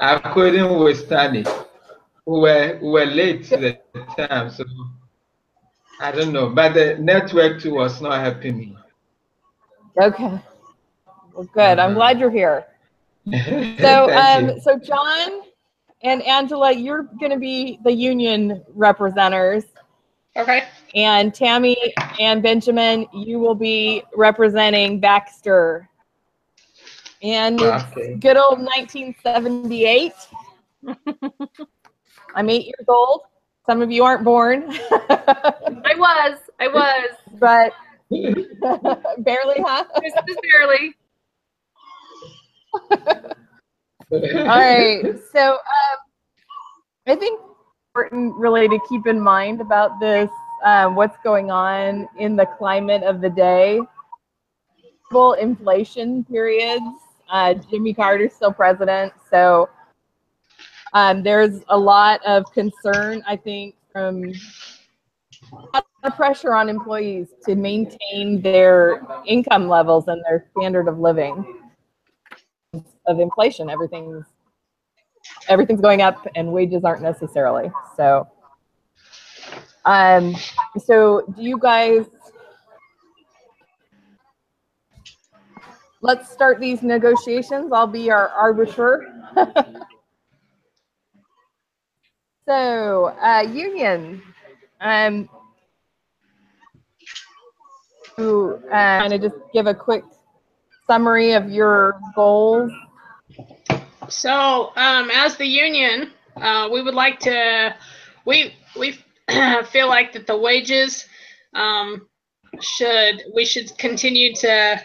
I couldn't withstand it. We were late to the time, so I don't know. But the network too was not helping me. Okay. Well, good. I'm glad you're here. Thank you. So John and Angela, you're going to be the union representatives. Okay. And Tammy and Benjamin, you will be representing Baxter. And it's good old 1978. I'm 8 years old. Some of you aren't born. I was. But barely, huh? Just barely. All right. So I think important really to keep in mind about this, what's going on in the climate of the day. Full inflation periods. Jimmy Carter's still president. So there's a lot of concern, I think, from a lot of pressure on employees to maintain their income levels and their standard of living. Of inflation, everything's going up and wages aren't necessarily. So so do you guys, let's start these negotiations. I'll be our arbiter. So union, to kind of just give a quick summary of your goals. So, as the union, we would like to, we feel like that the wages we should continue to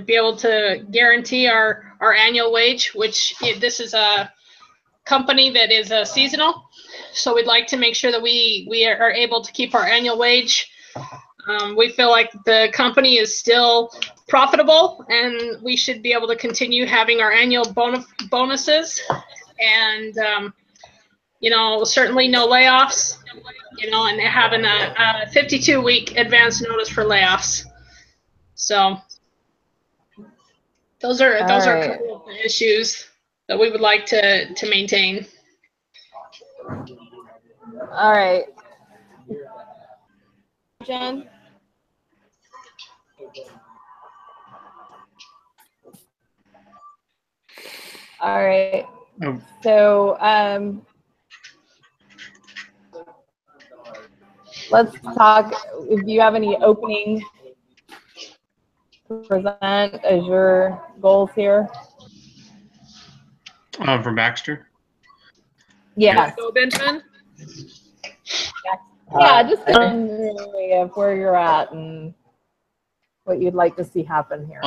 be able to guarantee our annual wage, which this is a company that is seasonal. So we'd like to make sure that we are able to keep our annual wage. We feel like the company is still profitable and we should be able to continue having our annual bonuses and, you know, certainly no layoffs, you know, and having a 52-week advance notice for layoffs. So those are a couple of the issues that we would like to maintain. All right. Jen? All right. So let's talk. Do you have any opening to present as your goals here? From Baxter? Yeah. Go, Benjamin. Yeah, just a summary of where you're at and what you'd like to see happen here.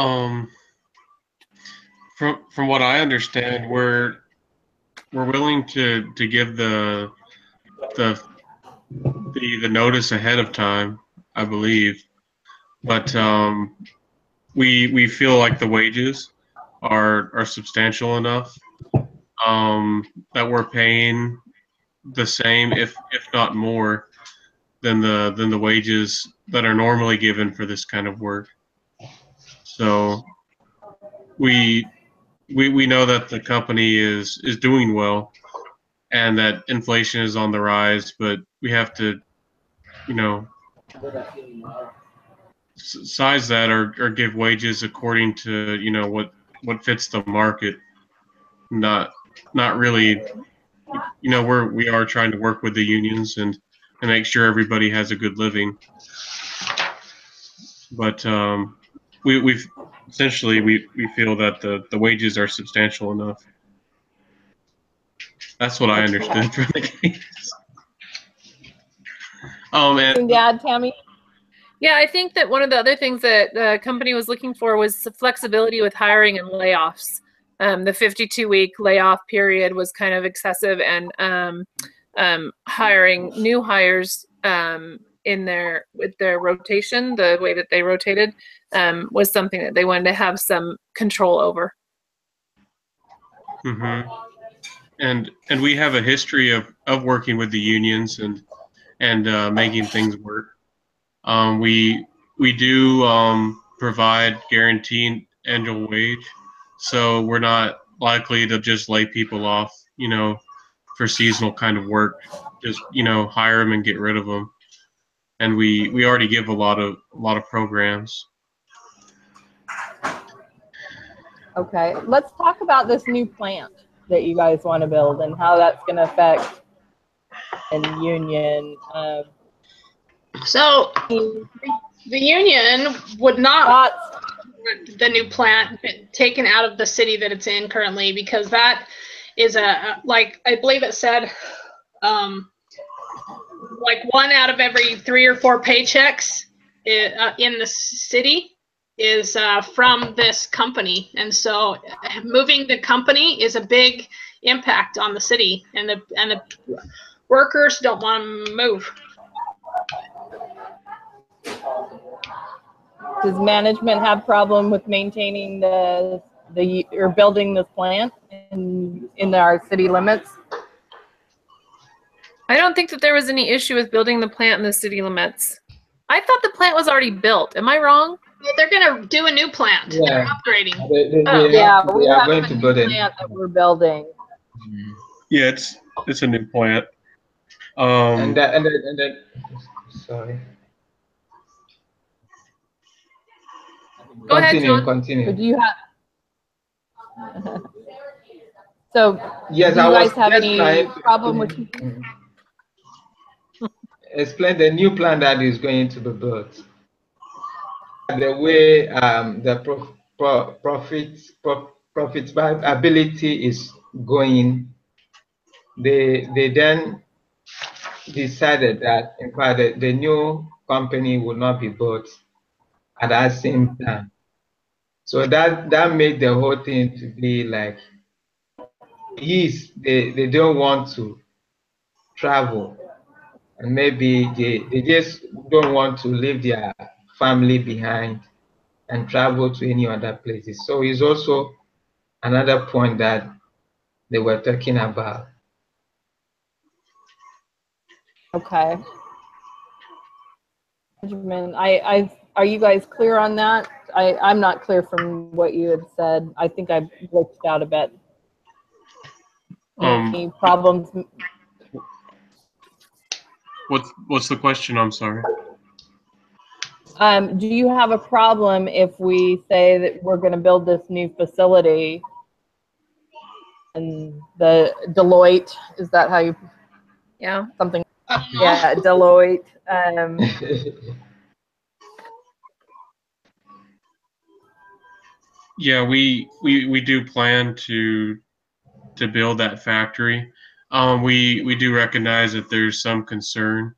From what I understand, we're willing to give the notice ahead of time, I believe, but we feel like the wages are substantial enough that we're paying the same, if not more, than the wages that are normally given for this kind of work. So we know that the company is doing well and that inflation is on the rise, but we have to, you know, size that or give wages according to, you know, what fits the market. Not really, you know, we are trying to work with the unions and make sure everybody has a good living. But we've essentially we feel that the wages are substantial enough. That's what I understood from the case. And Dad, Tammy? Yeah, I think that one of the other things that the company was looking for was flexibility with hiring and layoffs. The 52-week layoff period was kind of excessive, and hiring new hires with their rotation, the way that they rotated, was something that they wanted to have some control over. Mm-hmm. And we have a history of working with the unions and making things work. We do provide guaranteed annual wage, so we're not likely to just lay people off, for seasonal kind of work. Just hire them and get rid of them. And we already give a lot of programs. Okay, let's talk about this new plant that you guys want to build and how that's going to affect in Union. So the Union would not want the new plant taken out of the city that it's in currently, because that is like I believe it said, like 1 out of every 3 or 4 paychecks in the city is from this company, and so moving the company is a big impact on the city, and the workers don't want to move. Does management have problem with maintaining or building this plant in our city limits? I don't think that there was any issue with building the plant in the city limits. I thought the plant was already built. Am I wrong? Well, they're going to do a new plant. Yeah. They're upgrading. We are going to build a plant that we're building. Yeah, it's a new plant. And then, sorry. Go ahead, John. Continue. So do you have? So Yes, do you I was guys have just any trying to problem with? explain the new plan that is going to be built. The way the profitability is going, they then decided that in fact the new company will not be built at that same time. So that made the whole thing to be like, yes, they don't want to travel, and maybe they just don't want to leave their family behind and travel to any other places. So it's also another point that they were talking about. Okay. Benjamin, are you guys clear on that? I'm not clear from what you had said. I think I glitched out a bit. Any problems? What's the question? I'm sorry. Do you have a problem if we say that we're going to build this new facility and the Deloitte, is that how you? Yeah. Something. Yeah, Deloitte. Yeah, we do plan to build that factory. We do recognize that there's some concern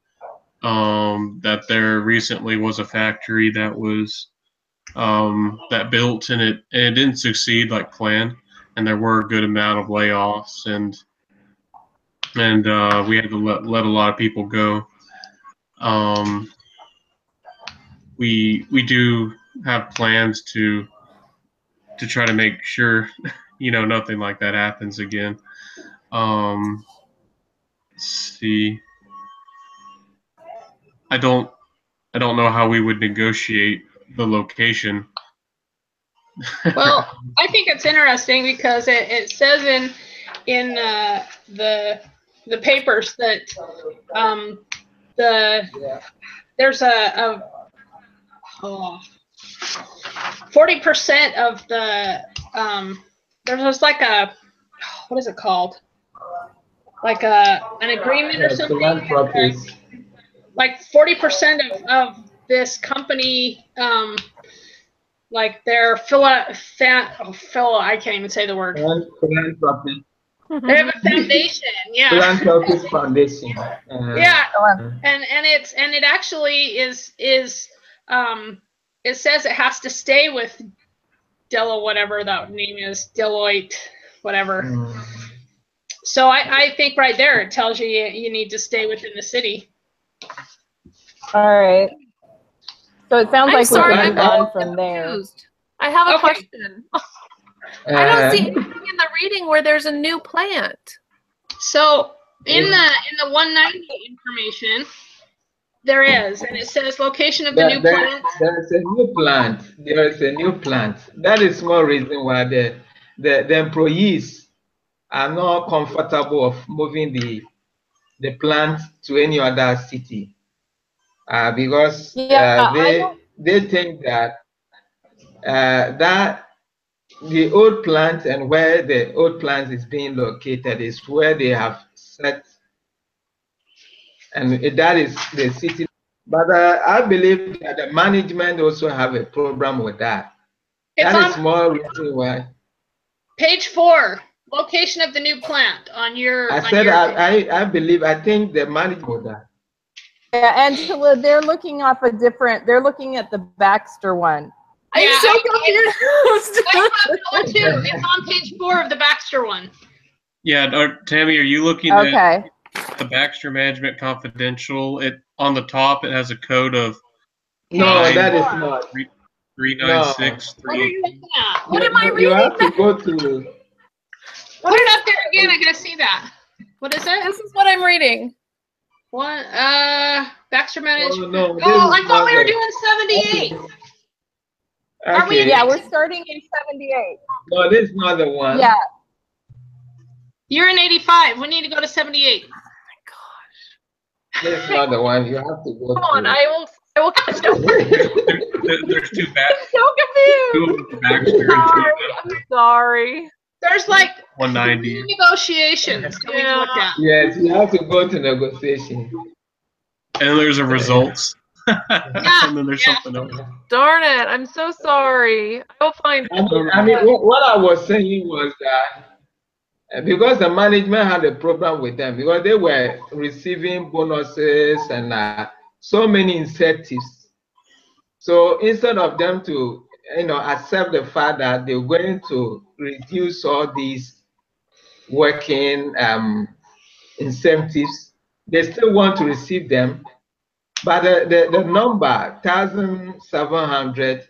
that there recently was a factory that was that built and it didn't succeed like planned, and there were a good amount of layoffs, and we had to let a lot of people go. We do have plans to try to make sure nothing like that happens again. Let's see. I don't know how we would negotiate the location. Well, I think it's interesting because it says in the papers that there's a 40% of the there's like a, what is it called? Like an agreement or something. Like 40% of this company, like their I can't even say the word. Philanthropy. They have a foundation, yeah. Philanthropist foundation. Yeah, and it actually is it says it has to stay with Delo, whatever that name is, Deloitte, whatever. So I think right there it tells you need to stay within the city. All right. So it sounds like sorry, we can move I'm on from there. confused. I have a question. I don't see anything in the reading where there's a new plant. So in the 190 information, there is, and it says location of the new plant. There is a new plant. There is a new plant. That is more reason why the employees are not comfortable of moving the plant to any other city because they think that that the old plant and where the old plant is being located is where they have set, and that is the city. But I believe that the management also have a problem with that. It's that is more reason why. Page 4, location of the new plant on your. I said I believe, I think the management with that. Yeah, Angela, they're looking off a different. They're looking at the Baxter one. Yeah, I'm so confused. It's on page 4 of the Baxter one. Yeah, Tammy, are you looking at the Baxter Management Confidential? It on the top. It has a code of. No, that is not. 396. What are you looking at? What am I reading? You have to go to. Put it up there again. I gotta see that. What is it? This is what I'm reading. What? Baxter Management. Oh, no, oh I thought we were doing 78. Okay. Are we? Yeah, we're starting in 78. No, this is not the one. Yeah. You're in 85. We need to go to 78. Oh my gosh. This is not the one. You have to go. Come on, I will catch up. There's two I'm so confused. Baxter. I'm sorry. There's like 190 negotiations that we look at. Yes, you have to go to negotiation. And there's a results. And then there's something else. Darn it! I'm so sorry. I'll find. I mean, what I was saying was that because the management had a problem with them because they were receiving bonuses and so many incentives. So instead of them to accept the fact that they're going to reduce all these working incentives, they still want to receive them. But the number 1,700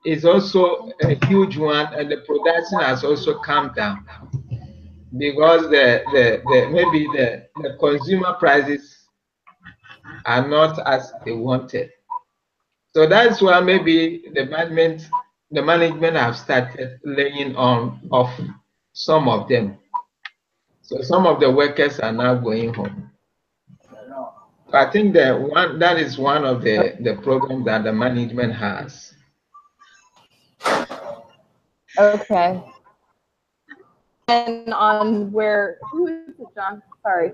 is also a huge one, and the production has also come down because maybe the consumer prices are not as they wanted. So that's why maybe the management have started laying off some of them. So some of the workers are now going home. I think that is one of the problems that the management has. Okay. And on where? Who is it, John? Sorry.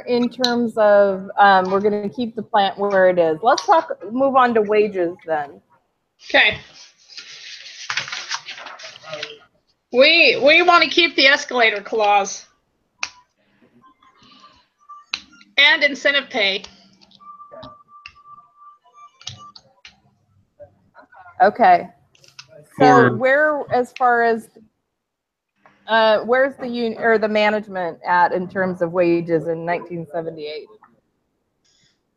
In terms of, we're going to keep the plant where it is. Let's move on to wages then. Okay. We want to keep the escalator clause and incentive pay. Okay. So where's the union or the management at in terms of wages in 1978?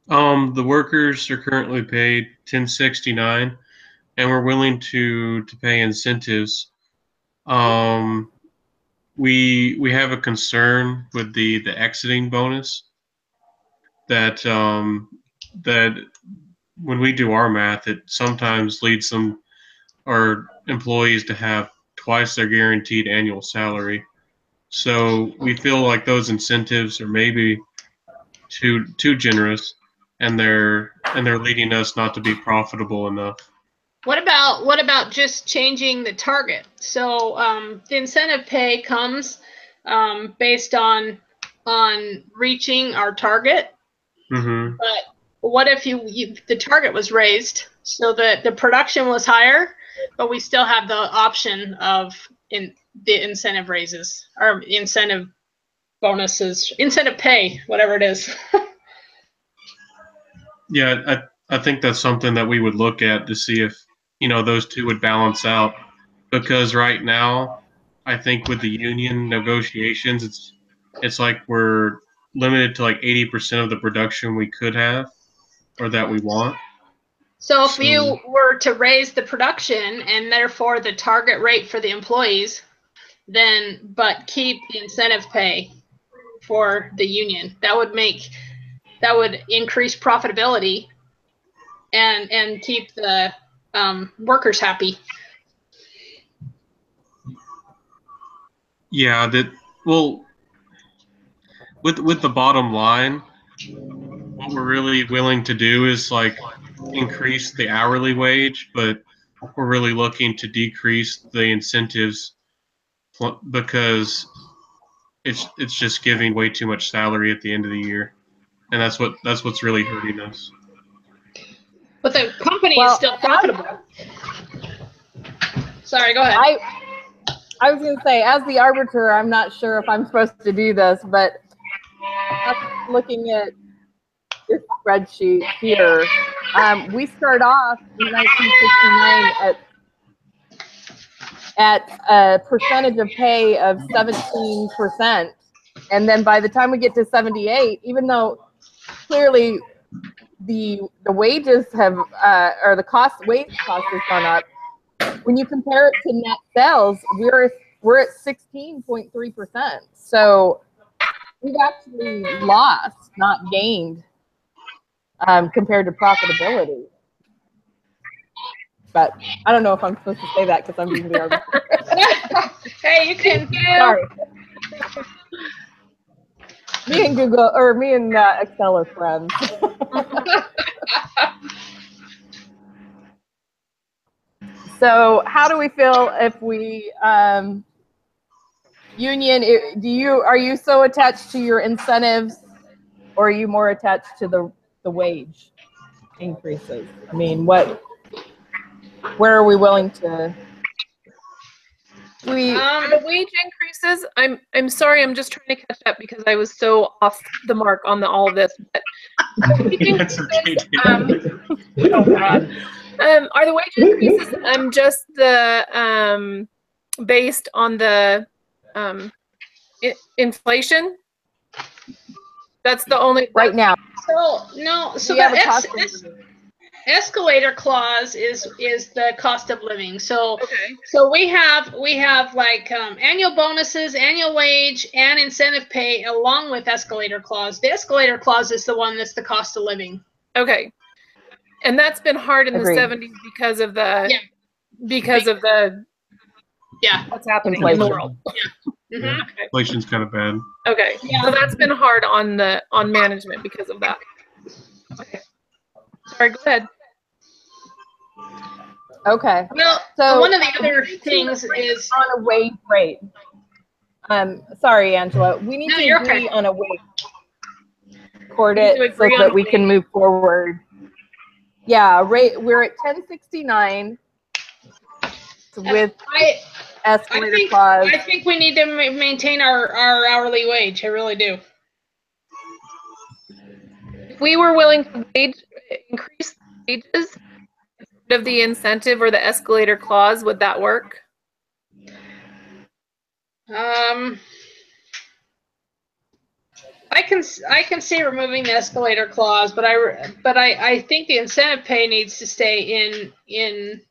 The workers are currently paid $10.69, and we're willing to pay incentives. We have a concern with the exiting bonus that when we do our math, it sometimes leads our employees to have twice their guaranteed annual salary. So we feel like those incentives are maybe too generous, and they're leading us not to be profitable enough. What about just changing the target? So the incentive pay comes based on reaching our target. Mm-hmm. But what if the target was raised so that the production was higher, but we still have the option of the incentive raises or incentive bonuses, incentive pay, whatever it is. Yeah, I think that's something that we would look at to see if those two would balance out, because right now I think with the union negotiations it's like we're limited to like 80% of the production we could have or that we want. So if you were to raise the production and therefore the target rate for the employees, but keep the incentive pay for the union, that would increase profitability and keep the workers happy. Yeah, well, with the bottom line, what we're really willing to do is like increase the hourly wage, but we're really looking to decrease the incentives because it's just giving way too much salary at the end of the year, and that's what's really hurting us. But the company is still profitable. Sorry, go ahead. I was going to say, as the arbiter, I'm not sure if I'm supposed to do this, but looking at this spreadsheet here, we start off in 1969 at a percentage of pay of 17%. And then by the time we get to 78, even though clearly the wages have, or the wage cost has gone up, when you compare it to net sales, we're at 16.3%. So we've actually lost, not gained, compared to profitability. But I don't know if I'm supposed to say that because I'm being the arbiter. Hey, you can. Sorry. Me and Google, or me and Excel are friends. So how do we feel if we union? Are you so attached to your incentives, or are you more attached to the wage increases? I mean, where are we willing to? The wage increases. I'm sorry. I'm just trying to catch up because I was so off the mark on all of this. But That's okay. oh God. Are the wage increases just the based on the inflation? That's the only right now. So no. So the escalator clause is the cost of living. So okay. So we have like annual bonuses, annual wage, and incentive pay along with escalator clause. The escalator clause is the one that's the cost of living. Okay. And that's been hard in Agreed. the 70s because of the what's happening in the world. Yeah. Yeah. Okay. Inflation's kind of bad. Okay. Yeah. So that's been hard on management because of that. Okay. Sorry, go ahead. Okay. Well, so one of the other things is on a wage rate. Sorry, Angela. We need to agree on a wage. Record it so that we can move forward. Yeah, we're at 1069 with escalator clause. I think we need to maintain our hourly wage. I really do. If we were willing to increase wages of the incentive or the escalator clause, would that work? I can see removing the escalator clause, but I think the incentive pay needs to stay in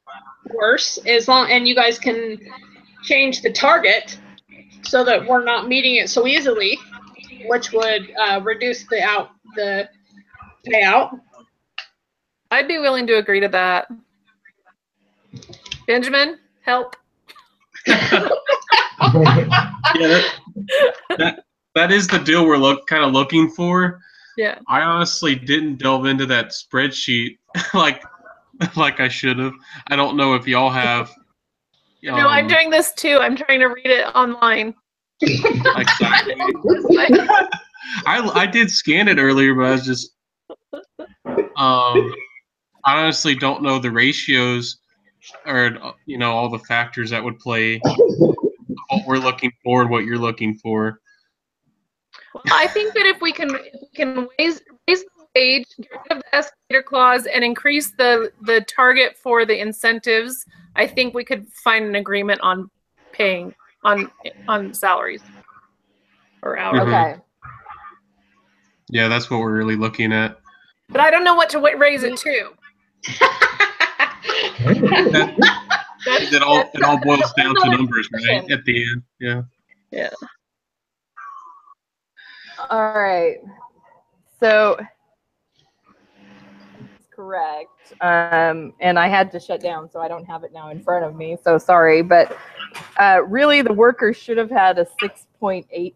worse and you guys can change the target so that we're not meeting it so easily, which would reduce the payout. I'd be willing to agree to that. Benjamin, help. Yeah, that is the deal we're kind of looking for. Yeah. I honestly didn't delve into that spreadsheet like I should have. I don't know if y'all have. No, I'm doing this too. I'm trying to read it online. Exactly. I did scan it earlier, but I was just I honestly don't know the ratios or all the factors that would play what we're looking for and what you're looking for. Well, I think that if we can raise the wage, get rid of the escalator clause, and increase the target for the incentives, I think we could find an agreement on paying on salaries or hours. Okay. Yeah, that's what we're really looking at. But I don't know what to raise it to. It all boils down to numbers, right? At the end, yeah. Yeah. All right. So correct. And I had to shut down, so I don't have it now in front of me. So sorry, but really, the workers should have had a 6.8%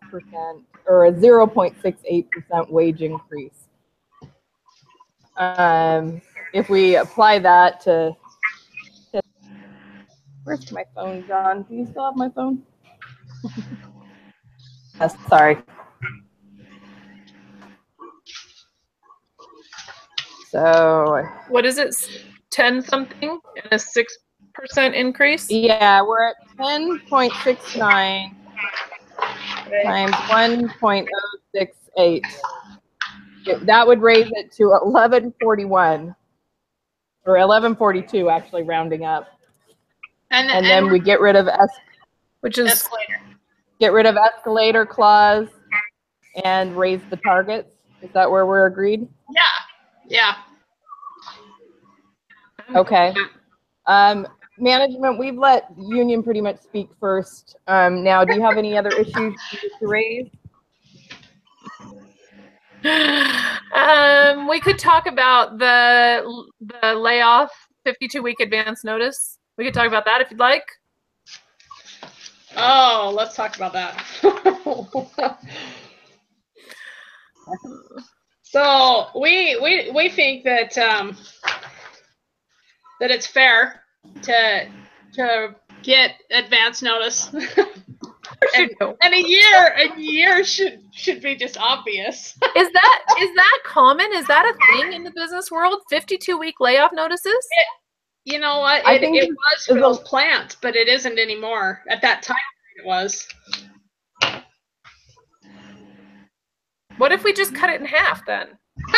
or a 0.68% wage increase. If we apply that to where's my phone, John? Do you still have my phone? Yes, sorry. So What is it? 10 something and a 6% increase? yeah, we're at 10.69 times 1.068. That would raise it to 1141 or 1142, actually rounding up. And then we get rid of Which is escalator clause and raise the targets. Is that where we're agreed? Yeah. Okay. Management, we've let union pretty much speak first. Now, do you have any other issues to raise? We could talk about the layoff 52-week advance notice. We could talk about that if you'd like. Oh, let's talk about that. So we think that that it's fair to get advance notice. And a year should be just obvious. Is that common? Is that a thing in the business world? 52-week layoff notices? You know what? I think it was for those plants, but it isn't anymore. At that time, it was. What if we just cut it in half then?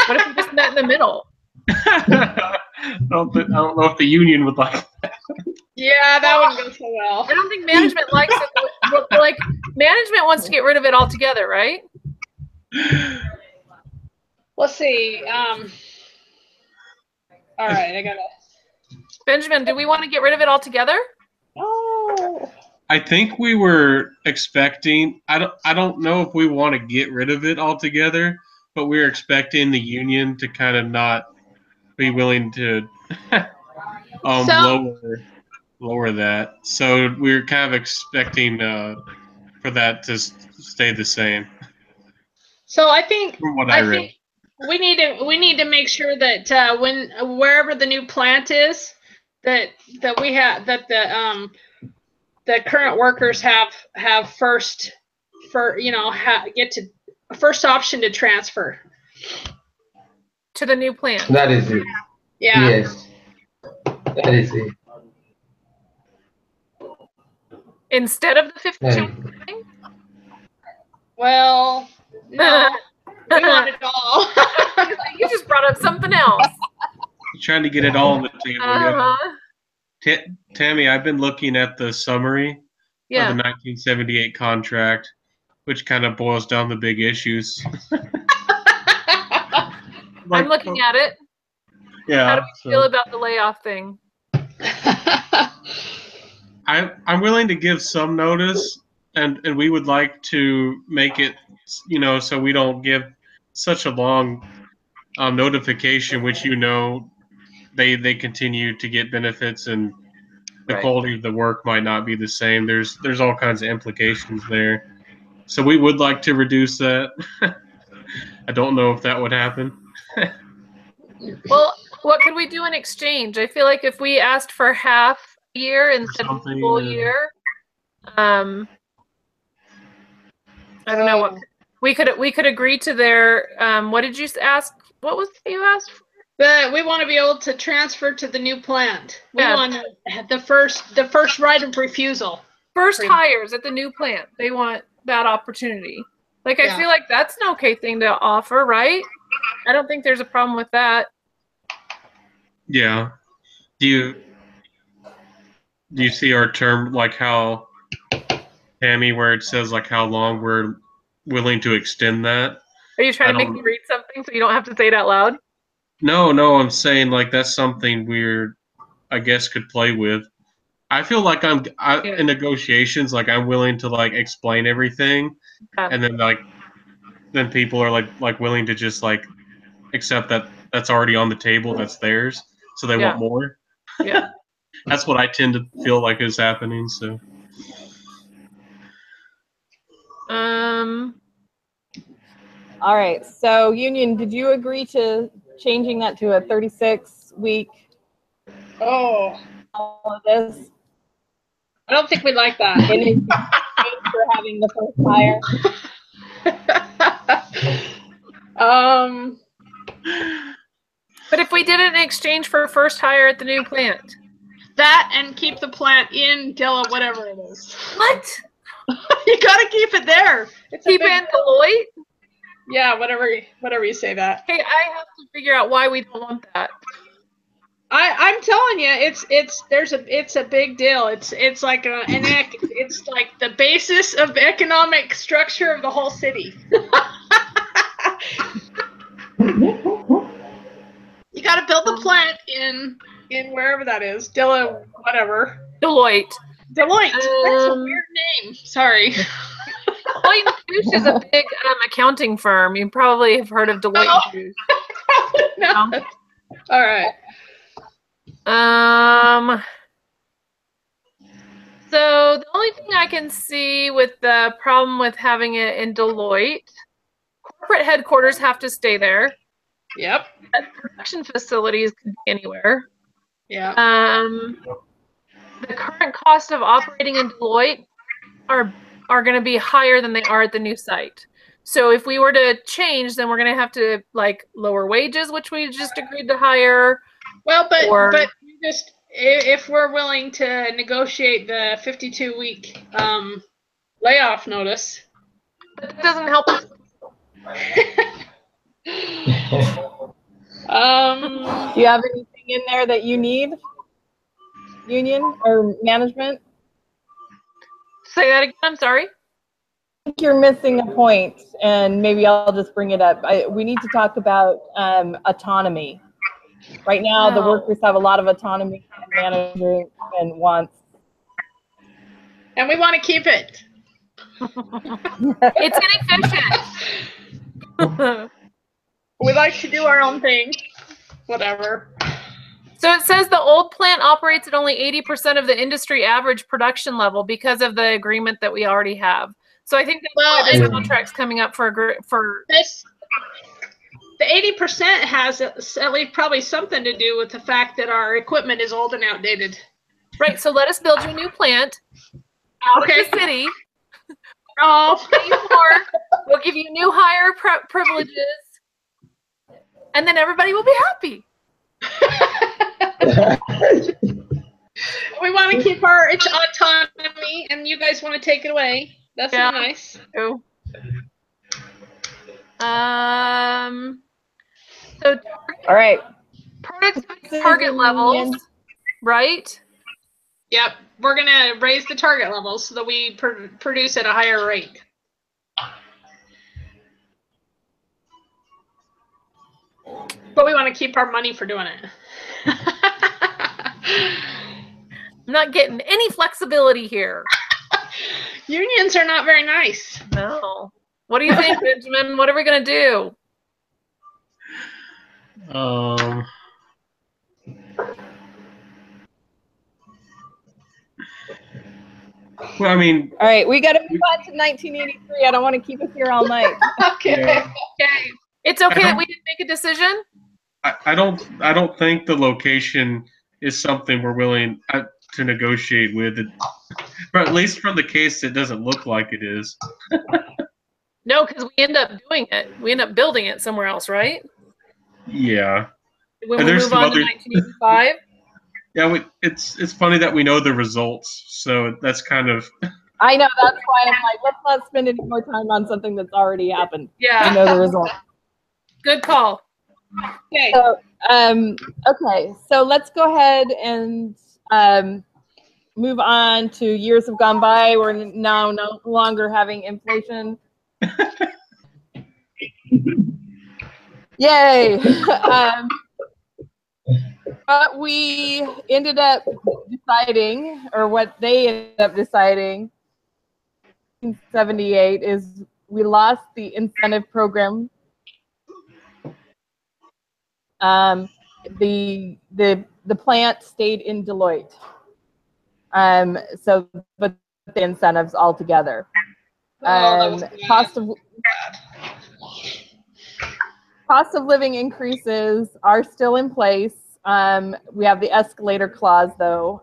What if we just met in the middle? I don't know if the union would like that. Yeah, that wouldn't go so well. I don't think management likes it. Like, management wants to get rid of it altogether, right? Let's see. All right, I gotta. Benjamin, do we want to get rid of it altogether? Oh. I think we were expecting. I don't know if we want to get rid of it altogether, but we're expecting the to kind of not be willing to lower that. So we're kind of expecting for that to stay the same. So I think from what I read. think we need to make sure that wherever the new plant is, that we have that the current workers have first get to first option to transfer to the new plant. That is it. Yeah. Yes. That is it. Instead of the 52 thing? Well, no. We want it all. You just brought up something else. Trying to get it all on the table. Yeah. Tammy, I've been looking at the summary of the 1978 contract, which kind of boils down the big issues. I'm looking at it. Yeah. How do we feel about the layoff thing? I'm willing to give some notice, and we would like to make it, so we don't give such a long notification, which they continue to get benefits, and the quality of the work might not be the same. There's all kinds of implications there. So we would like to reduce that. I don't know if that would happen. Well, what could we do in exchange? I feel like if we asked for half a year instead of a full year, I don't know what we could agree to their. What did you ask? What was it you asked for? We want to be able to transfer to the new plant. We want the first right of refusal. First hires at the new plant. They want that opportunity. Like, I feel like that's an okay thing to offer, right? I don't think there's a problem with that. Yeah. Do you see our term, like how, Tammy, where it says like how long we're willing to extend that? Are you trying to make me read something so you don't have to say it out loud? No, I'm saying like that's something we're, I guess, could play with. I feel like in negotiations, like I'm willing to like explain everything, and then then people are like willing to just like accept that that's already on the table that's theirs, so they want more. Yeah. That's what I tend to feel like is happening. So. All right. So, Union, did you agree to changing that to a 36-week? Oh, All of this I don't think we like that. in exchange for having the first hire? But if we did it in exchange for first hire at the new plant, that and keep the plant in Dilla, whatever it is. what? You gotta keep it there. It's Keep a big in Deloitte? Yeah, whatever you say that. Hey, I have to figure out why we don't want that. I'm telling you, it's a big deal. It's like it's like the basis of the economic structure of the whole city. You got to build the plant in wherever that is, Dilla, whatever. Deloitte. Deloitte. That's a weird name. Sorry. Deloitte and Touche is a big accounting firm. You probably have heard of Deloitte and Touche. No. All right. So the only thing I can see with the problem with having it in Deloitte, corporate headquarters have to stay there. Yep. Production facilities could be anywhere. Yeah. The current cost of operating in Deloitte are going to be higher than they are at the new site. So if we were to change, then we're going to have to like lower wages, which we just agreed to hire. Well, but just if we're willing to negotiate the 52-week layoff notice. But that doesn't help us. Do you have anything in there that you need, Union or management? Say that again. I'm sorry. I think you're missing a point, and maybe I'll just bring it up. We need to talk about autonomy. Right now, the workers have a lot of autonomy, and management wants. And we want to keep it. It's inefficient. We like to do our own thing. Whatever. So it says the old plant operates at only 80% of the industry average production level because of the agreement that we already have. So I think that's why this contract's coming up for this. The 80% has at least probably something to do with the fact that our equipment is old and outdated. Right. So let us build you a new plant out of the city. Oh, we'll give you new hire privileges, and then everybody will be happy. We want to keep its autonomy, and you guys want to take it away. That's nice. So all right. Productivity target levels, right? Yep. We're going to raise the target levels so that we produce at a higher rate. But we want to keep our money for doing it. I'm not getting any flexibility here. Unions are not very nice. No. What do you think, Benjamin? What are we going to do? Well, I mean. All right, we got to move on to 1983. I don't want to keep us here all night. Okay. Yeah. Okay. It's okay that we didn't make a decision. I don't think the location is something we're willing to negotiate with. But at least from the case, it doesn't look like it is. No, because we end up doing it. We end up building it somewhere else, right? Yeah. When we move on to 1985. Yeah, it's funny that we know the results, so that's kind of. I know, that's why I'm like, let's not spend any more time on something that's already happened. Yeah. I know the results. Good call. Okay. So, okay, so let's go ahead and move on to years have gone by. We're now no longer having inflation. Yay! What we ended up deciding, or what they ended up deciding in 1978, is we lost the incentive program. The plant stayed in Deloitte. So, but the incentives altogether. Cost of living increases are still in place. We have the escalator clause though,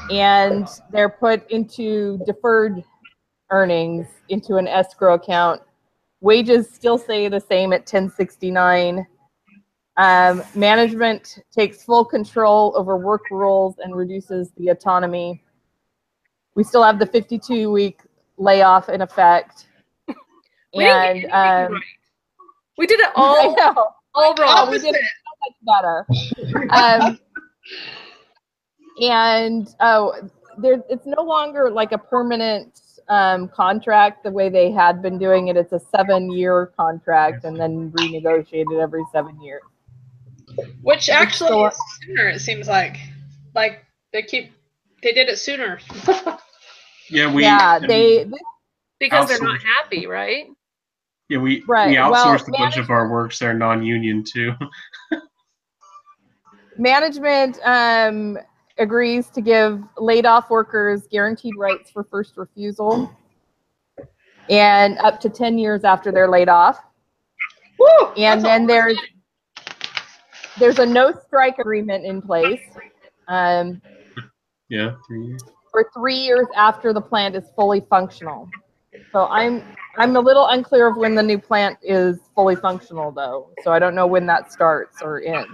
and they're put into deferred earnings into an escrow account. Wages still stay the same at 1069. Management takes full control over work rules and reduces the autonomy. We still have the 52-week layoff in effect. We didn't get anything right. We did it all, all wrong. We did it so much better. It's no longer like a permanent contract the way they had been doing it. It's a 7-year contract and then renegotiated every 7 years. Which actually is sooner, it seems like. Like they did it sooner. Because they're not happy, right? Yeah, we outsourced a bunch of our works. They're non-union too. Management agrees to give laid-off workers guaranteed rights for first refusal and up to 10 years after they're laid off. Woo, and then there's a no-strike agreement in place. Yeah, 3 years. For 3 years after the plant is fully functional. So I'm a little unclear of when the new plant is fully functional, though. So I don't know when that starts or ends.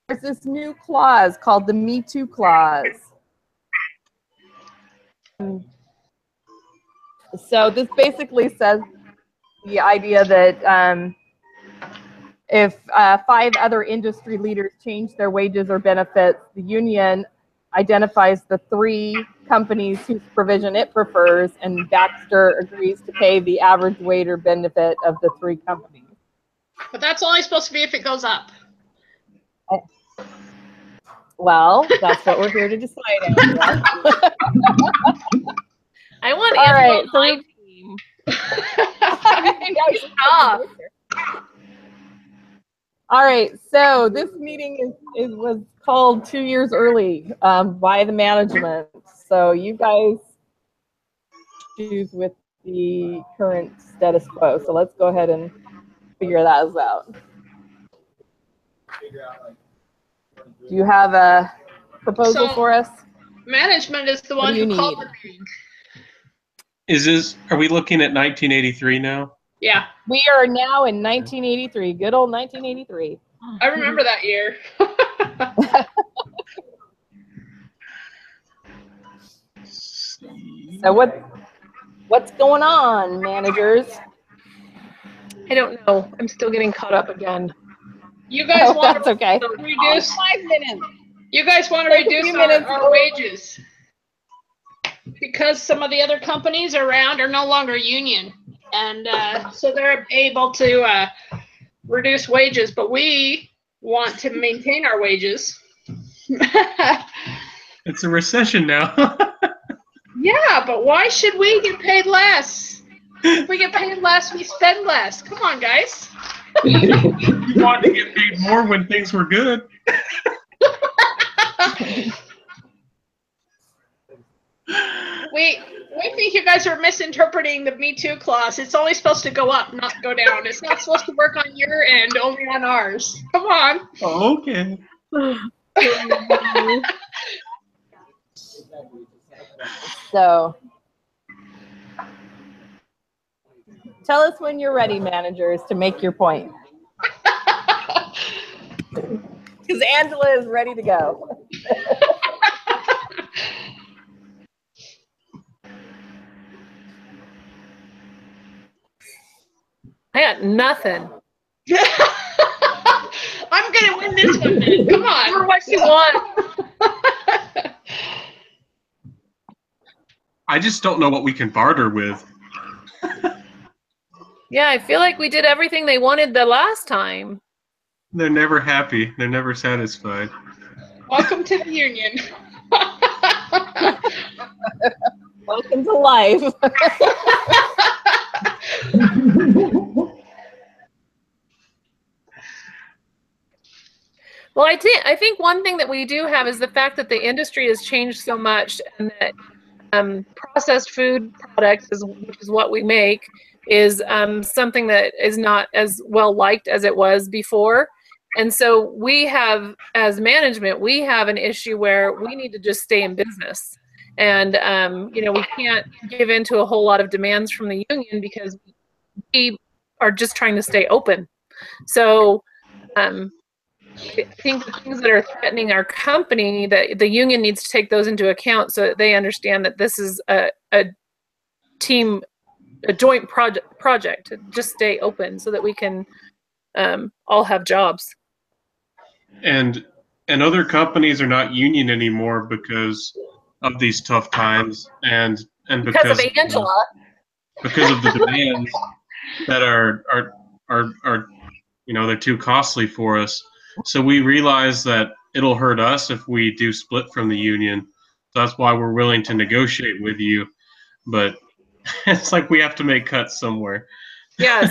There's this new clause called the Me Too clause. So this basically says the idea that if 5 other industry leaders change their wages or benefits, the union identifies the 3 companies whose provision it prefers, and Baxter agrees to pay the average wage or benefit of the 3 companies. But that's only supposed to be if it goes up. Well, that's what we're here to decide. I want All right, on my team. Stop. All right, so this meeting was called 2 years early by the management. So you guys choose with the current status quo. So let's go ahead and figure that out. Do you have a proposal for us? Management is the one who called the meeting. Are we looking at 1983 now? Yeah. We are now in 1983. Good old 1983. I remember that year. So what's going on, managers? I don't know. I'm still getting caught up again. You guys want to okay. reduce 5 minutes. You guys want to reduce our wages because some of the other companies around are no longer union, and so they're able to reduce wages. But we want to maintain our wages. It's a recession now. Yeah, but why should we get paid less? If we get paid less, we spend less. Come on, guys. You wanted to get paid more when things were good. We think you guys are misinterpreting the Me Too clause. It's only supposed to go up, not go down. It's not supposed to work on your end, only on ours. Come on. Oh, okay. So tell us when you're ready, managers, to make your point. Because Angela is ready to go. I got nothing. I'm going to win this one, man. Come on. For what you want. I just don't know what we can barter with. Yeah, I feel like we did everything they wanted the last time. They're never happy. They're never satisfied. Welcome to the union. Welcome to life. Well, I think one thing that we do have is the fact that the industry has changed so much, and that processed food products, which is what we make, is something that is not as well liked as it was before. And so we have, as management, we have an issue where we need to just stay in business. And, you know, we can't give in to a whole lot of demands from the union because we are just trying to stay open. So I think the things that are threatening our company, that the union needs to take those into account so that they understand that this is a team, a joint project to just stay open so that we can all have jobs. And other companies are not union anymore because of these tough times, and Because of Angela. Because of the demands that are you know, they're too costly for us. So we realize that it'll hurt us if we do split from the union. So that's why we're willing to negotiate with you. But it's like we have to make cuts somewhere. Yeah,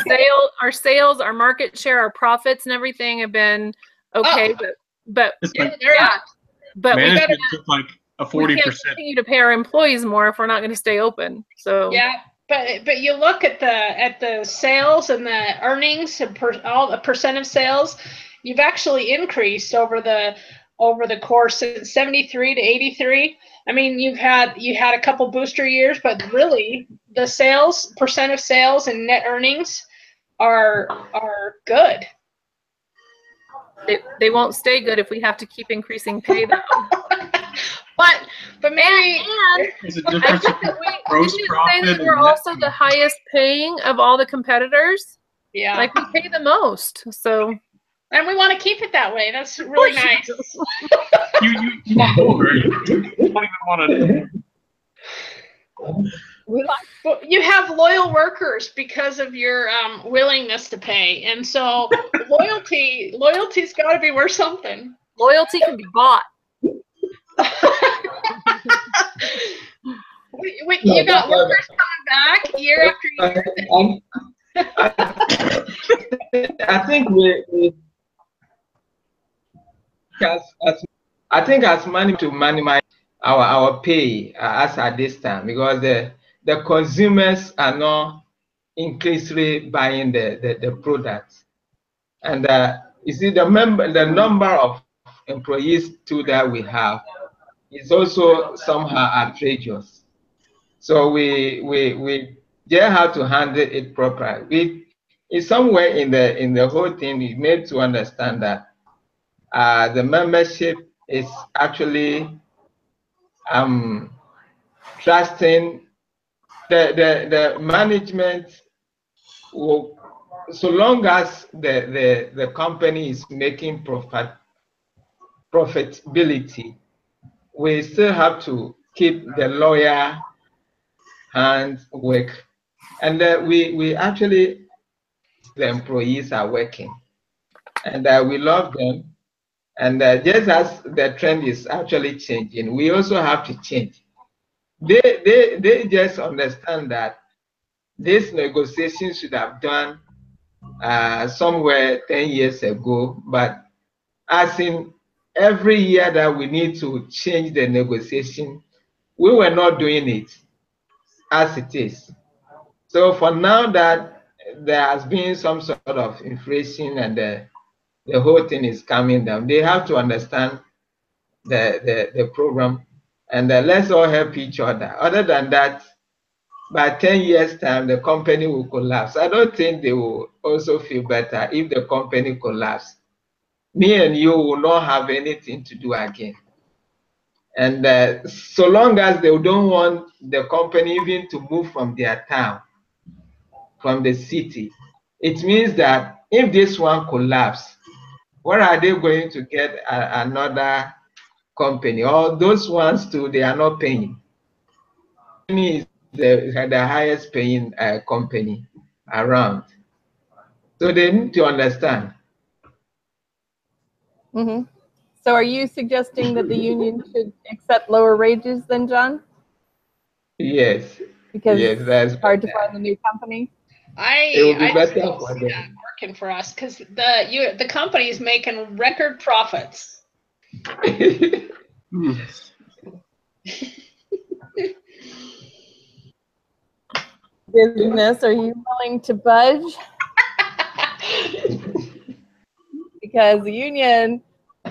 our sales, our market share, our profits and everything have been okay, but like, yeah, but management took like a 40%. We can't continue to pay our employees more if we're not going to stay open. So yeah, but you look at the sales and the earnings and all the percent of sales, you've actually increased over the course since 73 to 83. I mean, you had a couple booster years, but really the sales, percent of sales and net earnings are good. They won't stay good if we have to keep increasing pay though. But maybe there's a difference between gross profit that we're also the highest paying of all the competitors. Yeah, like we pay the most. So, and we want to keep it that way. That's really nice. you want more. You don't even want to. Well, you have loyal workers because of your willingness to pay, and so loyalty's got to be worth something. Loyalty can be bought. You got workers coming back year after year. I think I think as money to minimize our pay as at this time, because the consumers are not increasingly buying the products, and you see the number of employees too that we have is also somehow outrageous. So we just have to handle it properly. It's somewhere in the whole thing we made to understand that the membership is actually trusting the management will, so long as the company is making profitability, we still have to keep the lawyer hand work, and we actually, the employees are working, and we love them, and just as the trend is actually changing, we also have to change. They just understand that this negotiation should have done somewhere 10 years ago, but as in every year that we need to change the negotiation, we were not doing it as it is. So for now that there has been some sort of inflation and the whole thing is coming down, they have to understand the program, and let's all help each other. Other than that, by 10 years time, the company will collapse. I don't think they will also feel better if the company collapses. Me and you will not have anything to do again. And so long as they don't want the company even to move from their town, from the city, it means that if this one collapses, where are they going to get another company? Or those ones too, they are not paying. Is the highest paying company around. So they need to understand. Mm-hmm. So are you suggesting that the union should accept lower wages then, John? Yes. Because yes, it's hard to find a new company? It will I be just better don't for see them. that working for us because the company is making record profits. Hmm. Business, are you willing to budge? Because the union,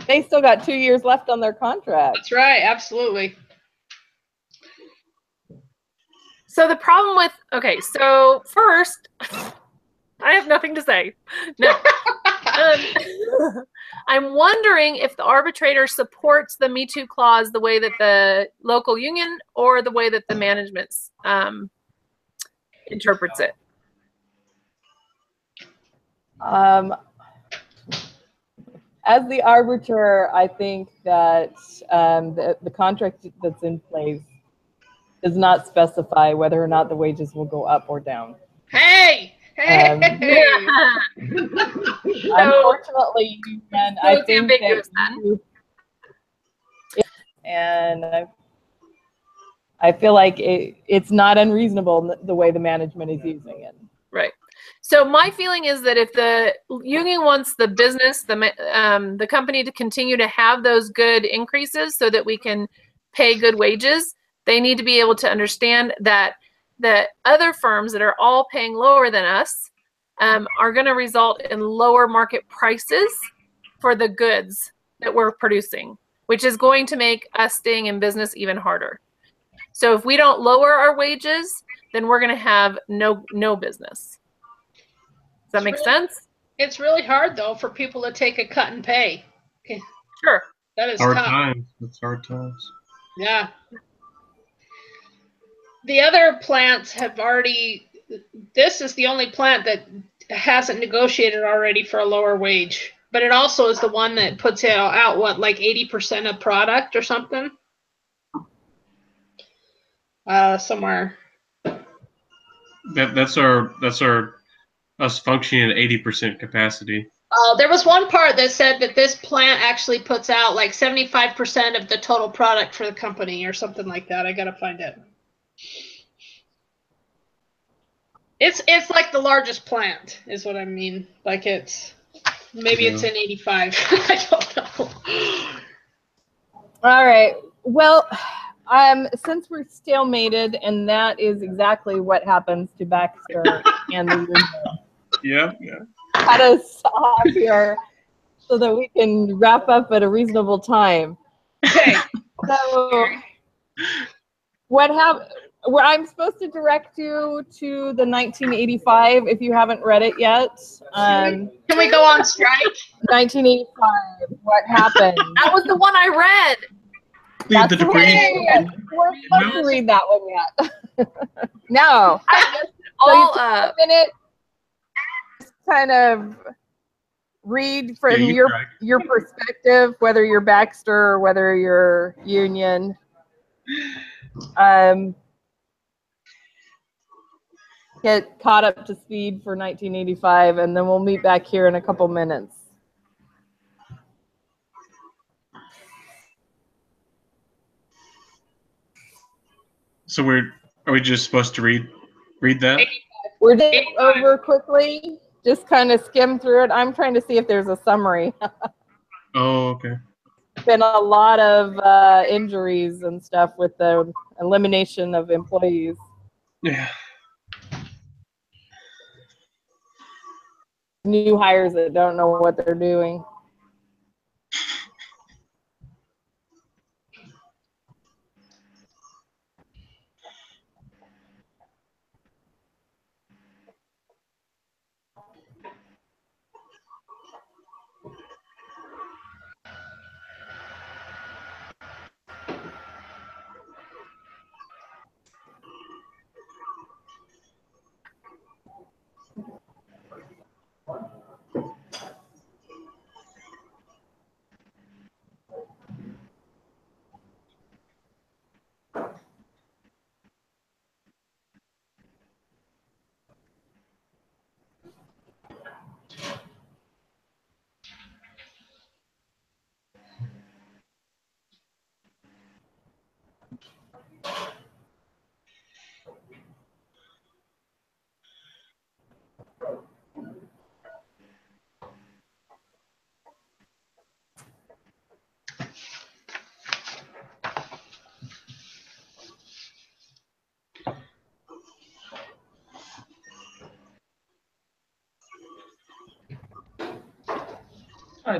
they still got 2 years left on their contract. That's right, absolutely. So the problem with, okay, so first, I have nothing to say. No. I'm wondering if the arbitrator supports the Me Too clause the way that the local union or the way that the management interprets it. As the arbiter, I think that the contract that's in place does not specify whether or not the wages will go up or down. Hey! Unfortunately, and I think that and I feel like it's not unreasonable the way the management is using it. Right. So my feeling is that if the union wants the business, the company to continue to have those good increases so that we can pay good wages, they need to be able to understand that the other firms that are all paying lower than us are going to result in lower market prices for the goods that we're producing, which is going to make us staying in business even harder. So if we don't lower our wages, then we're going to have no business. Does that make sense? It's really hard though for people to take a cut in pay. Sure. That is Hard tough. times. It's hard times. Yeah. The other plants have already, this is the only plant that hasn't negotiated already for a lower wage. But it also is the one that puts out what, like 80% of product or something? Somewhere. That's us functioning at 80% capacity. There was one part that said that this plant actually puts out like 75% of the total product for the company or something like that. I gotta find it. It's like the largest plant is what I mean. Like it's maybe it's in 85. I don't know. All right. Well, since we're stalemated, and that is exactly what happens to Baxter and the union. Yeah. Cut us off here so that we can wrap up at a reasonable time. Okay. So, what happened? Well, I'm supposed to direct you to the 1985 if you haven't read it yet. Can we go on strike? 1985. What happened? That was the one I read. Leave the debris. We're supposed to read that one yet. No. All so a minute. Just kind of read from your perspective, whether you're Baxter or whether you're union. Get caught up to speed for 1985, and then we'll meet back here in a couple minutes. So are we just supposed to read that? We're doing it over quickly, just kind of skim through it. I'm trying to see if there's a summary. Oh, okay. Been a lot of injuries and stuff with the elimination of employees. Yeah. New hires that don't know what they're doing.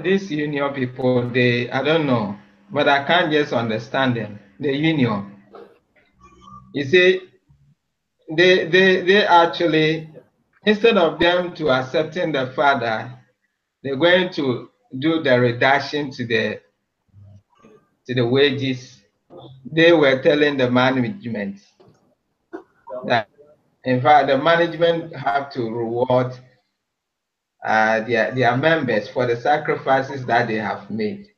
These union people, I don't know, but I can't just understand them. The union, you see, they actually, instead of them to accepting the fact that they're going to do the reduction to the wages, they were telling the management that, in fact, the management have to reward their members for the sacrifices that they have made.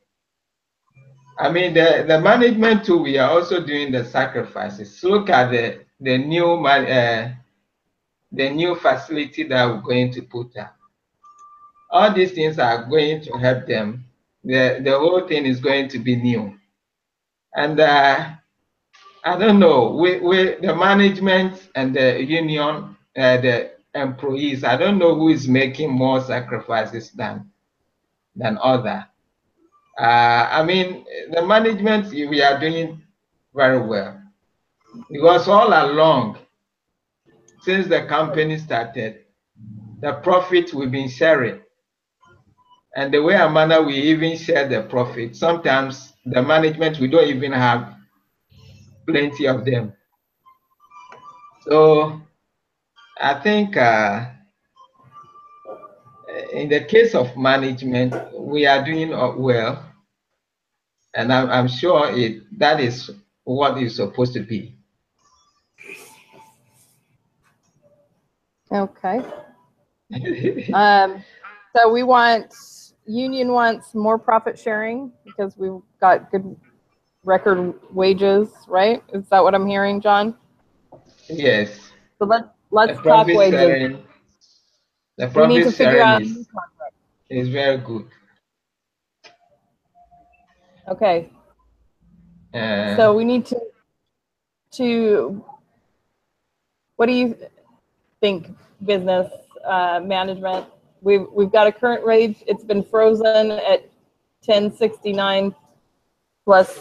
I mean, the management too, we are also doing the sacrifices. Look at the new facility that we're going to put up. All these things are going to help them. The whole thing is going to be new. And I don't know, the management and the union, the employees, I don't know who is making more sacrifices than other. I mean, the management, we are doing very well, because all along, since the company started, the profit we've been sharing. And the way Amanda, we even share the profit. Sometimes the management, we don't even have plenty of them. So I think in the case of management, we are doing well. And I'm sure that is what it's supposed to be. Okay. So union wants more profit sharing because we've got good record wages, right? Is that what I'm hearing, John? Yes. So let's talk wages. Sharing, the we need to profit figure out is very good. Okay. So we need to what do you think, business management? We've got a current wage. It's been frozen at 1069 plus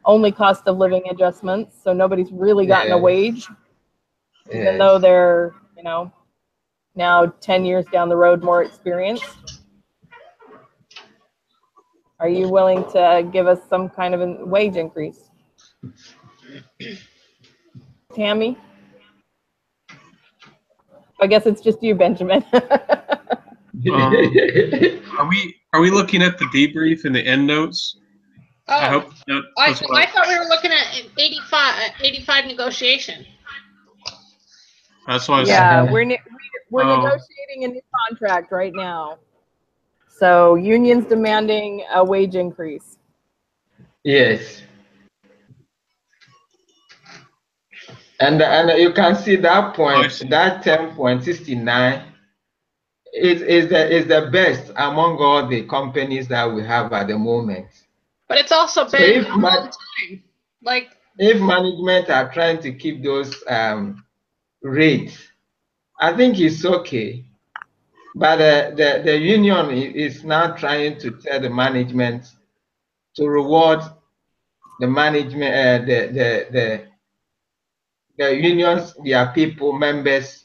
only cost of living adjustments. So nobody's really gotten a wage, even though they're, now 10 years down the road, more experienced. Are you willing to give us some kind of a wage increase? Tammy? I guess it's just you, Benjamin. Are we looking at the debrief and the end notes? Oh, I thought we were looking at 85 negotiation. That's what I was saying. We're negotiating a new contract right now. So unions demanding a wage increase. Yes. And you can see that point, that 10.69 is the best among all the companies that we have at the moment. But it's also been a long time. Like, if management are trying to keep those rates, I think it's okay. But the union is now trying to tell the management to reward the management, the unions, their people, members,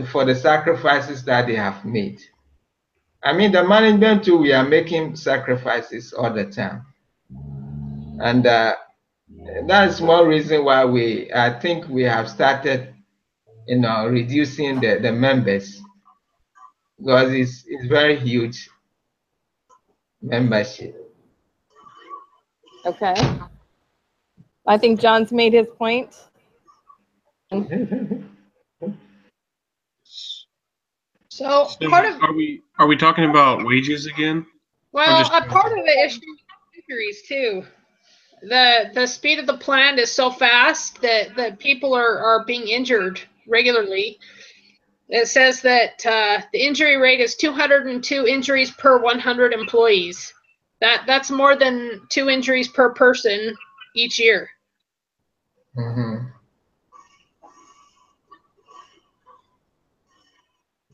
for the sacrifices that they have made. I mean, the management too, we are making sacrifices all the time. And that's more reason why I think we have started, reducing the members, because it's very huge membership. Okay. I think John's made his point. So part of, are we talking about wages again? Well, a part of the issue is injuries too. The speed of the plant is so fast that people are being injured regularly. It says that the injury rate is 202 injuries per 100 employees. That's more than 2 injuries per person each year. Mm-hmm.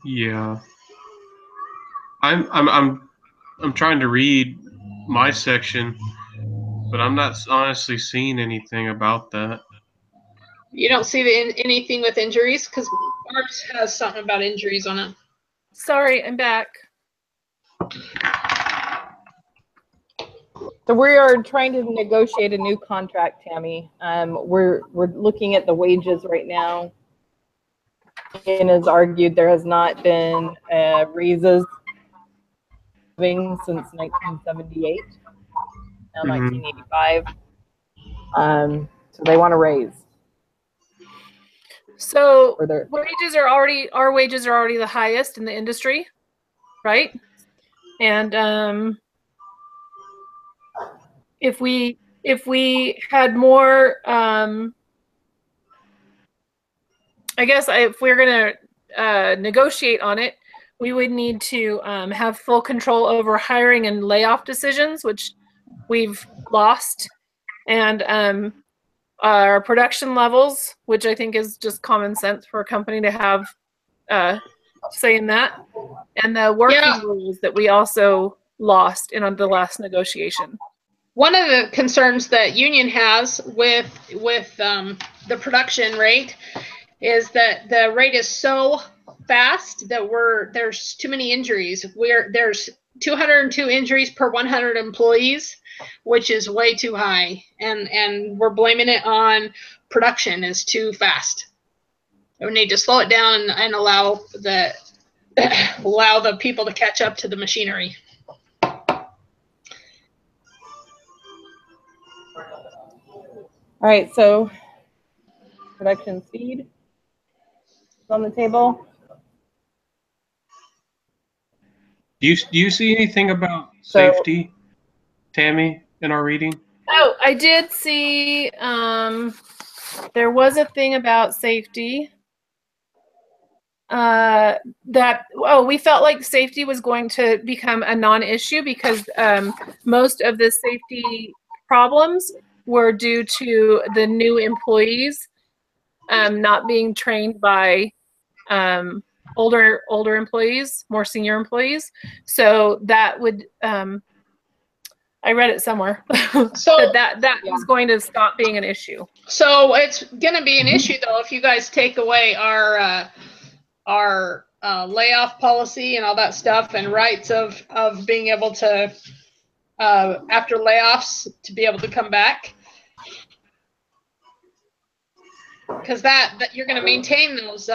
Yeah. I'm trying to read my section, but I'm not honestly seeing anything about that. You don't see anything with injuries? Because ours has something about injuries on it. Sorry, I'm back. So we are trying to negotiate a new contract, Tammy. We're looking at the wages right now. And has argued there has not been raises since 1978, now 1985. So they want to raise. So our wages are already the highest in the industry, right? And if we had more, I guess if we're gonna negotiate on it, we would need to have full control over hiring and layoff decisions, which we've lost, and our production levels, which I think is just common sense for a company to have say in that, and the working rules that we also lost in on the last negotiation. One of the concerns that union has with the production rate is that the rate is so fast that there's too many injuries. There's 202 injuries per 100 employees, which is way too high, and we're blaming it on production is too fast. We need to slow it down and allow the people to catch up to the machinery. All right, so production speed is on the table. Do you see anything about safety, Tammy, in our reading? Oh, I did see there was a thing about safety. We felt like safety was going to become a non-issue because most of the safety problems were due to the new employees not being trained by older employees, more senior employees. So that would I read it somewhere. So that was going to stop being an issue. So it's going to be an issue though if you guys take away our layoff policy and all that stuff and rights of being able to after layoffs to be able to come back, because that you're going to maintain those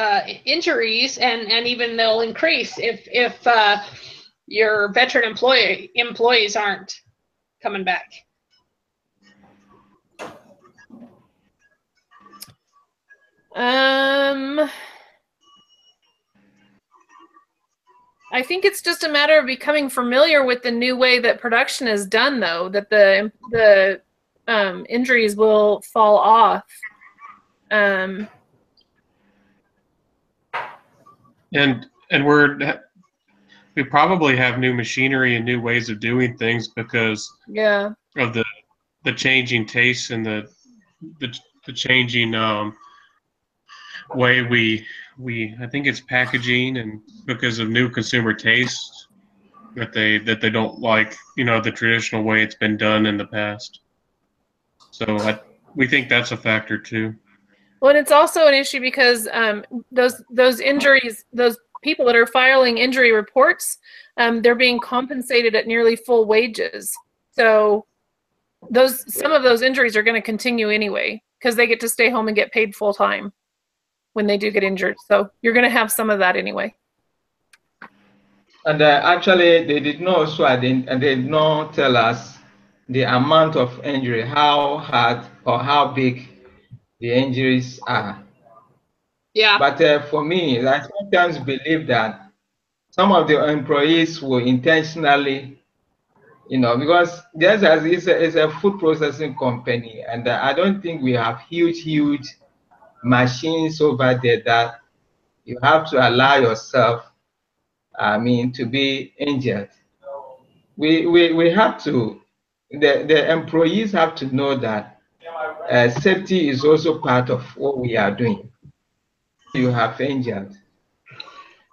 injuries and even they'll increase if your veteran employees aren't coming back. I think it's just a matter of becoming familiar with the new way that production is done, though, that the injuries will fall off. And we probably have new machinery and new ways of doing things because of the changing tastes and the changing way we I think it's packaging, and because of new consumer tastes that they don't like, the traditional way it's been done in the past. So we think that's a factor too. Well, and it's also an issue because those injuries, those people that are filing injury reports, they're being compensated at nearly full wages. So some of those injuries are going to continue anyway because they get to stay home and get paid full time when they do get injured. So you're going to have some of that anyway. And actually, they did not also they did not tell us the amount of injury, how hard or how big the injuries are. Yeah. But for me, I sometimes believe that some of the employees will intentionally, because just as it's a food processing company, and I don't think we have huge machines over there that you have to allow yourself, to be injured. We have to, the employees have to know that safety is also part of what we are doing. You have injured,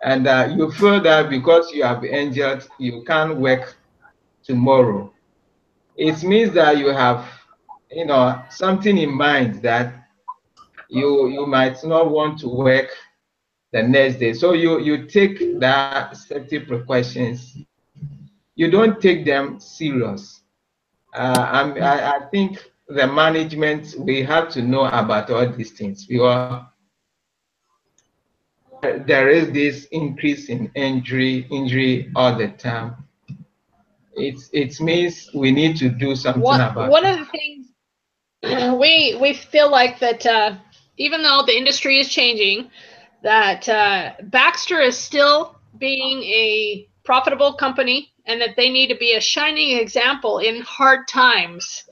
and you feel that because you have injured, you can't work tomorrow. It means that you have, something in mind that you might not want to work the next day. So you take that safety precautions you don't take them serious. I think the management, we have to know about all these things, because there is this increase in injury all the time. It means we need to do something about One it. of the things we feel like that even though the industry is changing, that Baxter is still being a profitable company, and that they need to be a shining example in hard times.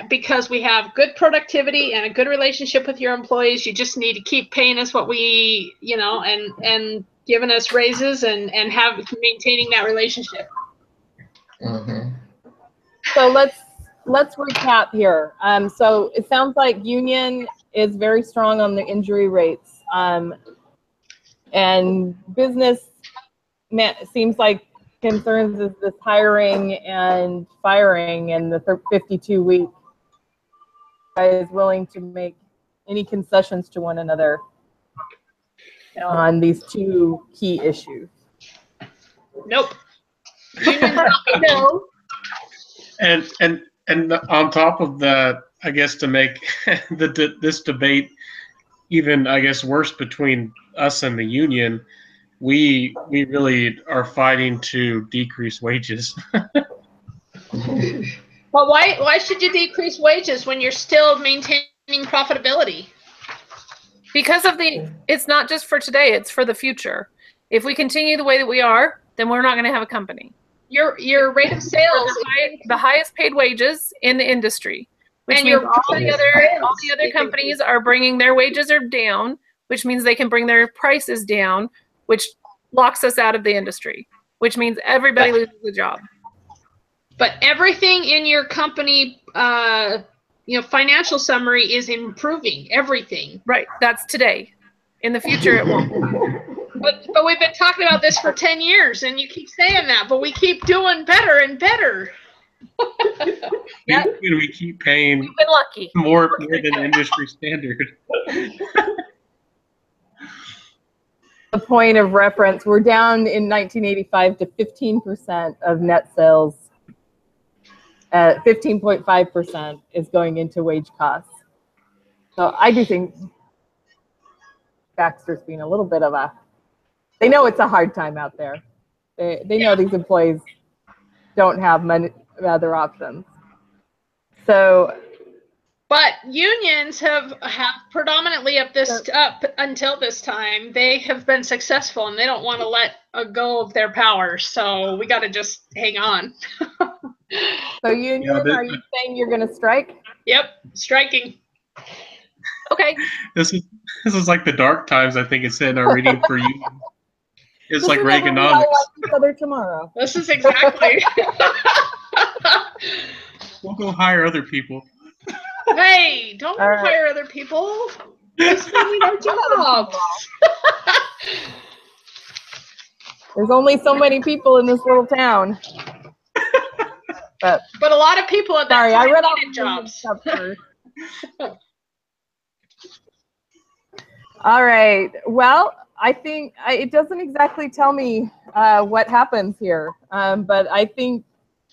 Because we have good productivity and a good relationship with your employees, you just need to keep paying us what we, and giving us raises and maintaining that relationship. Mm-hmm. So let's recap here. So it sounds like union is very strong on the injury rates, and business seems like concerns is this hiring and firing and the 52-week. Is willing to make any concessions to one another on these two key issues. Nope. No. And on top of that, I guess to make this debate even, I guess, worse between us and the union, we really are fighting to decrease wages. But why should you decrease wages when you're still maintaining profitability? Because it's not just for today, it's for the future. If we continue the way that we are, then we're not going to have a company. Your rate of sales, the highest paid wages in the industry, which means all the other companies are bringing their wages are down, which means they can bring their prices down, which locks us out of the industry, which means everybody loses a job. But everything in your company, financial summary is improving. Everything. Right. That's today. In the future, it won't. But we've been talking about this for 10 years, and you keep saying that, but we keep doing better and better. We keep paying We've been lucky. more than industry standard. A point of reference, we're down in 1985 to 15% of net sales. 15.5% is going into wage costs. So I do think Baxter's being a little bit of they know it's a hard time out there. They know these employees don't have many other options. So, but unions have predominantly up until this time, they have been successful, and they don't want to let go of their power. So we got to just hang on. So union, are you saying you're going to strike? Yep, striking. Okay. This is like the dark times. I think it said in our reading for you. It's like Reaganomics. Each other tomorrow. This is exactly. We'll go hire other people. Hey, don't hire other people. We still need our jobs. There's only so many people in this little town. But a lot of people at that time needed jobs. All right. Well, I think it doesn't exactly tell me what happens here, but I think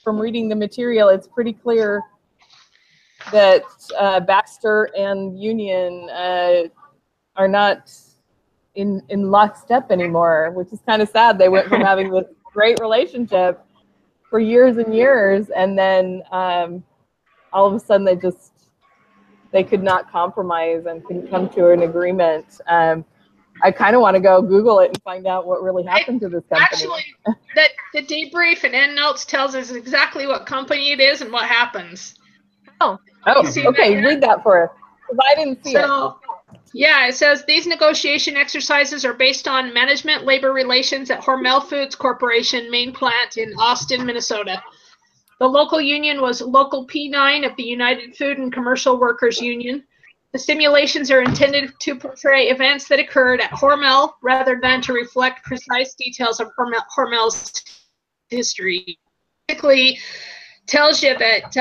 from reading the material, it's pretty clear that Baxter and Union are not in lockstep anymore, which is kind of sad. They went from having this great relationship for years and years, and then all of a sudden they could not compromise and couldn't come to an agreement. I kind of want to go Google it and find out what really happened to this company. Actually, the debrief and end notes tells us exactly what company it is and what happens. Oh, okay. Read that for us, because I didn't see it. Yeah, it says these negotiation exercises are based on management labor relations at Hormel Foods Corporation main plant in Austin, Minnesota. The local union was Local P9 of the United Food and Commercial Workers Union. The simulations are intended to portray events that occurred at Hormel rather than to reflect precise details of Hormel's history. Basically tells you that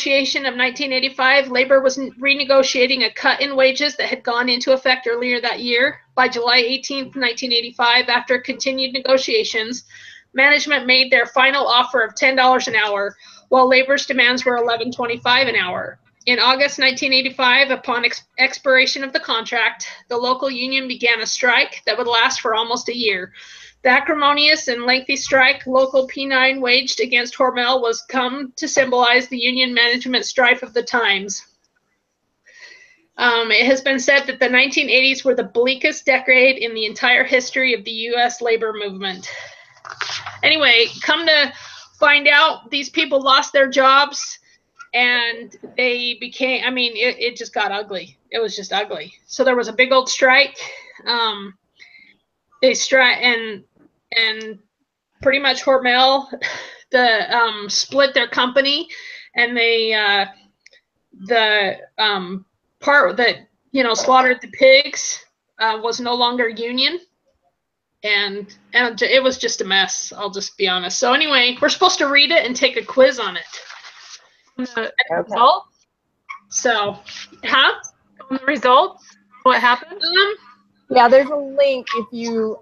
negotiation of 1985, labor was renegotiating a cut in wages that had gone into effect earlier that year. By July 18th, 1985, after continued negotiations, management made their final offer of $10 an hour, while labor's demands were $11.25 an hour. In August 1985, upon expiration of the contract, the local union began a strike that would last for almost a year. The acrimonious and lengthy strike Local P9 waged against Hormel was come to symbolize the union management strife of the times. It has been said that the 1980s were the bleakest decade in the entire history of the U.S. labor movement. Anyway, come to find out, these people lost their jobs, and they became, I mean, it just got ugly. It was just ugly. So there was a big old strike. They and pretty much Hormel, split their company, and they, the part that, you know, slaughtered the pigs was no longer union. And it was just a mess. I'll just be honest. So anyway, we're supposed to read it and take a quiz on it. Results? So, On the results? What happened? Yeah, there's a link if you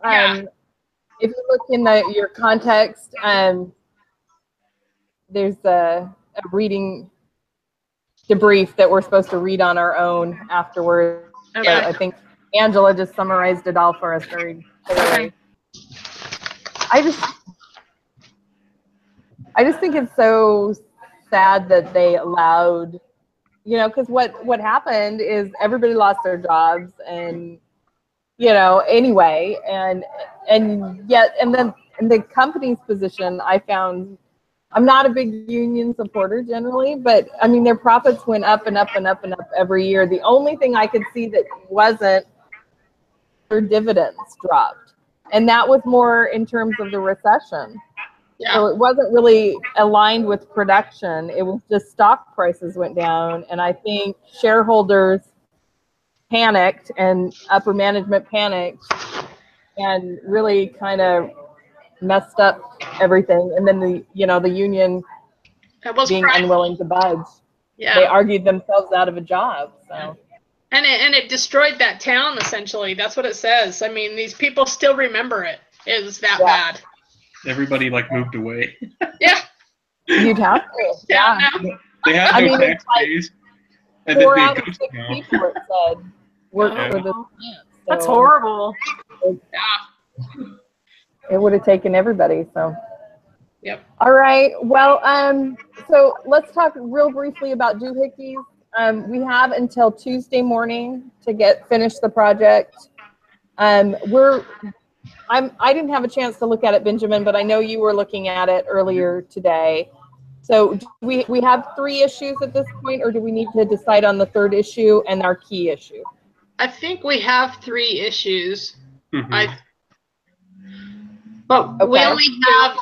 look in your context. There's a reading debrief that we're supposed to read on our own afterwards. Okay. So I think Angela just summarized it all for us very clearly. I just think it's so sad that they allowed, you know, because what happened is everybody lost their jobs, and you know, anyway, and yet, and then in the company's position, I found, I'm not a big union supporter generally, but I mean, their profits went up and up and up and up every year. The only thing I could see that wasn't, their dividends dropped, and that was more in terms of the recession. Yeah. So it wasn't really aligned with production. It was just stock prices went down, and I think shareholders panicked and upper management panicked and really kind of messed up everything. And then the union being unwilling to budge, they argued themselves out of a job. So. And it destroyed that town, essentially. That's what it says. I mean, these people still remember it. It was that bad. Everybody like moved away. Yeah. You'd have to. Yeah. They had no tax days. And 4 out of 6 people, it said, work for the plant. So that's horrible. It would have taken everybody. So. Yep. All right. Well, so let's talk real briefly about doohickeys. We have until Tuesday morning to finish the project. I didn't have a chance to look at it, Benjamin, but I know you were looking at it earlier today. So do we have 3 issues at this point, or do we need to decide on the 3rd issue and our key issue? I think we have 3 issues. Mm-hmm. But we only have,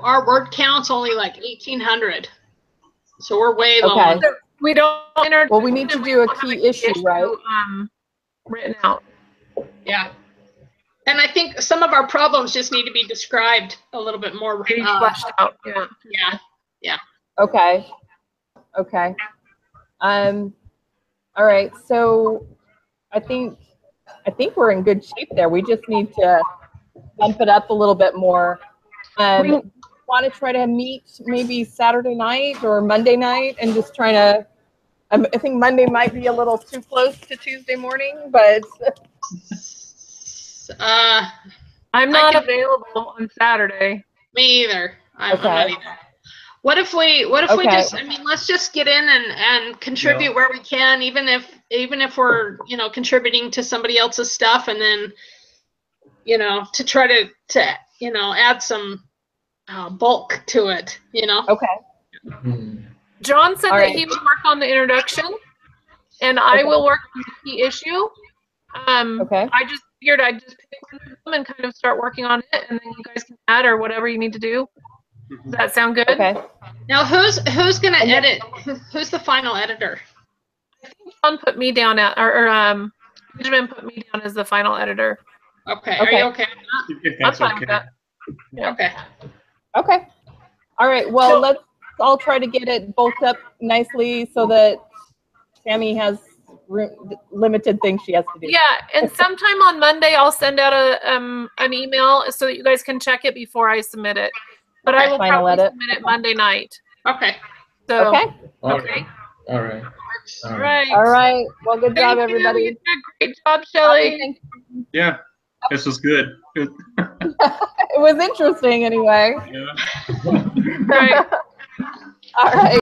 our word count's only like 1,800. So we're way low. Okay. We don't. Well, we need to do a key issue, right? Written out. Yeah. And I think some of our problems just need to be described a little bit more. Fleshed out. Yeah. Yeah. Yeah. Okay. Okay. All right. So I think we're in good shape there. We just need to bump it up a little bit more. Want to try to meet maybe Saturday night or Monday night and just try to, I think Monday might be a little too close to Tuesday morning, but I'm not available on Saturday. Me either. I'm not either. What if we just, I mean, let's just get in and contribute where we can, even if we're, you know, contributing to somebody else's stuff, and then, you know, to try to you know, add some bulk to it, you know. Okay. John said that he would work on the introduction, and I will work on the key issue. Okay. I just figured I'd just pick one of them and kind of start working on it, and then you guys can add or whatever you need to do. Does that sound good? Okay. Now, who's gonna edit? Who's the final editor? I think John put me down or Benjamin put me down as the final editor. Okay. Are you okay? I'm fine with that. Yeah. Okay. Okay. All right. Well, I'll try to get it bulked up nicely so that Tammy has limited things she has to do. Yeah, and sometime on Monday I'll send out an email so that you guys can check it before I submit it. But I will Final probably edit. submit it Monday night. Okay. So Okay. okay. All right. All right. All right. Well, good job, Thank you. everybody. You did a great job, Shelley. Thank Yeah, this was good. It was interesting anyway. Yeah. Right. All right.